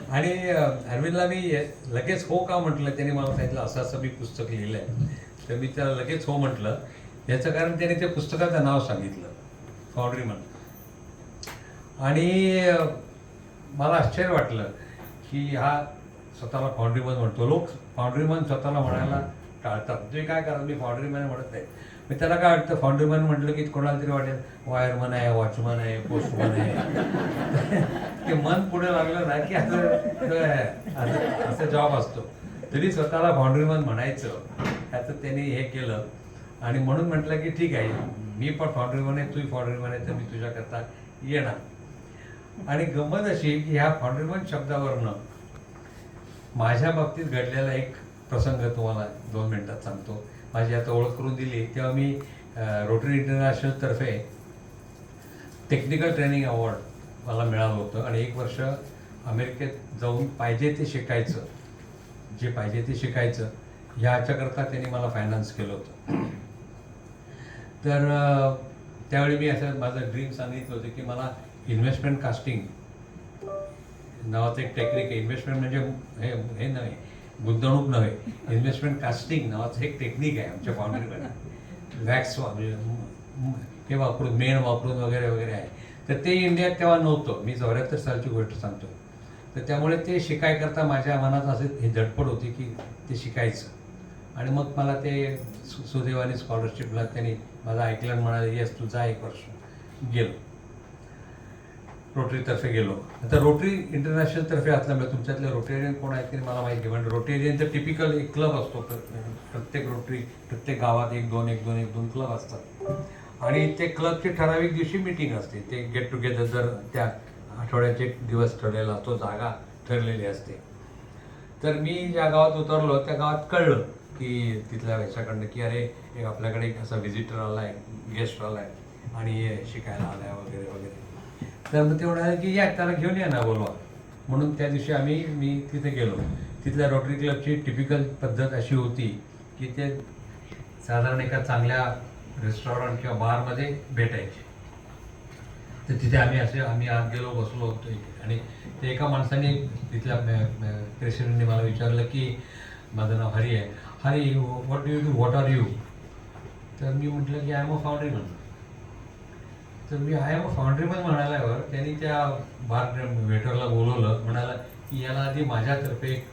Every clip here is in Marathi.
आणि अरविंदला मी लगेच हो का म्हटलं, त्याने मला सांगितलं असं असं मी पुस्तक लिहिलं आहे. तर मी त्याला लगेच हो म्हटलं. याचं कारण त्याने त्या पुस्तकाचं नाव सांगितलं, फाउंड्रीमन. आणि मला आश्चर्य वाटलं की हा स्वतःला फाउंड्रीमन म्हणतो. लोक फाउंड्रीमन स्वतःला म्हणायला टाळतात. तुम्ही काय करा, मी फाउंड्रीमन म्हणत नाही. मी त्याला काय वाटतं, फाउंड्रीमन म्हटलं की कोणाला तरी वाटेल वायरमन आहे, वॉचमन आहे, पोस्टमन आहे. ते मन पुढे लागलं ना की असं जॉब असतो. तरी स्वतःला फाउंड्रीमन म्हणायचं, ह्याचं त्यांनी हे केलं. आणि म्हणून म्हटलं की ठीक आहे, मी पण फाउंड्रीमन आहे, तूही फाउंड्रीमन आहे, तर मी तुझ्याकरता येणार. आणि गंमत अशी की ह्या फाउंड्रीमन शब्दावरनं माझ्या बाबतीत घडलेला एक प्रसंग तुम्हाला 2 मिनिटात सांगतो. माझी आता ओळख करून दिली तेव्हा मी रोटरी इंटरनॅशनल तर्फे टेक्निकल ट्रेनिंग अवॉर्ड मला मिळालं होतं. आणि 1 वर्ष अमेरिकेत जाऊन पाहिजे ते शिकायचं, जे पाहिजे ते शिकायचं, ह्याच्याकरता त्यांनी मला फायनान्स केलं होतं. तर त्यावेळी मी असं माझं ड्रीम सांगितलं होतं की मला इन्व्हेस्टमेंट कास्टिंग नावाचं एक टेक्निक आहे. इन्व्हेस्टमेंट म्हणजे हे नव्हे, गुंतवणूक नव्हे, इन्व्हेस्टमेंट कास्टिंग नावाचं एक टेक्निक आहे आमच्या फाउंड्रीमध्ये. वॅक्स हे वापरून, मेण वापरून वगैरे वगैरे आहे. तर ते इंडियात तेव्हा नव्हतं. मी 74 सालची गोष्ट सांगतो. तर त्यामुळे ते शिकायकरता माझ्या मनात असे हे धडपड होती की ते शिकायचं. आणि मग मला ते सुदैवाने स्कॉलरशिपला त्यांनी माझं ऐकलं आणि म्हणाले येस तू जा 1 वर्ष. गेलो, रोटरीतर्फे गेलो. आता रोटरी इंटरनॅशनल तर्फे असल्यामुळे तुमच्यातले रोटेरियन कोण आहेत की मला माहिती आहे. म्हणजे रोटेरियनचं टिपिकल एक क्लब असतो. प्रत्येक रोटरी, प्रत्येक गावात 1-2 क्लब असतात. आणि ते क्लबची ठराविक दिवशी मीटिंग असते. ते गेट टुगेदर जर त्या आठवड्याचे दिवस ठरलेला असतो, जागा ठरलेली असते. तर मी ज्या गावात उतरलो त्या गावात कळलं की तिथल्या ह्याच्याकडनं की अरे एक आपल्याकडे एक असा व्हिजिटर आला आहे, गेस्ट आला आहे आणि शिकायला आला आहे वगैरे वगैरे. तर मग ते म्हणाले की या त्याला घेऊन या ना, बोलवा. म्हणून त्या दिवशी मी तिथे गेलो. तिथल्या रोटरी क्लबची टिपिकल पद्धत अशी होती की ते साधारण एका चांगल्या रेस्टॉरंट किंवा बारमध्ये भेटायचे. तर तिथे आम्ही आत गेलो, बसलो होतो. आणि ते एका माणसाने तिथल्या प्रेसिडेंटने मला विचारलं की माझं नाव हरी आहे. Hari, what do you do, what are you? तर मी म्हटलं की आय एम अ फाउंड्रीमन. तर मी आय एम अ फाउंड्रीमन म्हणाल्यावर त्यांनी त्या बार वेटरला बोलवलं. म्हणाला की याला आधी माझ्यातर्फे एक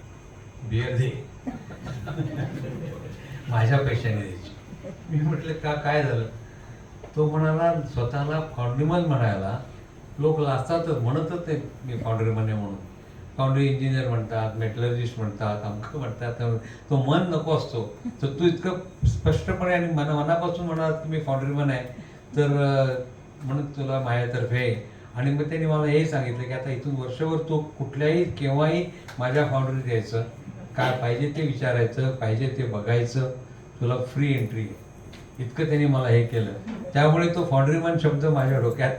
बिअर दे. माझ्या पैशाने द्यायची. मी म्हटलं काय झालं? तो म्हणाला स्वतःला फाउंड्रीमन म्हणायला लोक लाजतातच, म्हणतच नाही मी फाउंड्रीमन आहे म्हणून. फाउंड्री इंजिनियर म्हणतात, मेटलर्जिस्ट म्हणतात, अमकं म्हणतात. तो मन नको असतो. तर तू इतकं स्पष्टपणे आणि मनापासून म्हणाल की मी फाउंड्रीमन आहे, तर म्हणून तुला माझ्यातर्फे. आणि मग त्यांनी मला हे सांगितलं की आता इथून वर्षभर तू कुठल्याही केव्हाही माझ्या फाउंड्रीत यायचं, काय पाहिजे ते विचारायचं, पाहिजे ते बघायचं, तुला फ्री एंट्री आहे. इतकं त्यांनी मला हे केलं. त्यामुळे तो फाउंड्रीमन शब्द माझ्या डोक्यात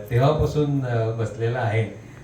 तेव्हापासून बसलेला आहे.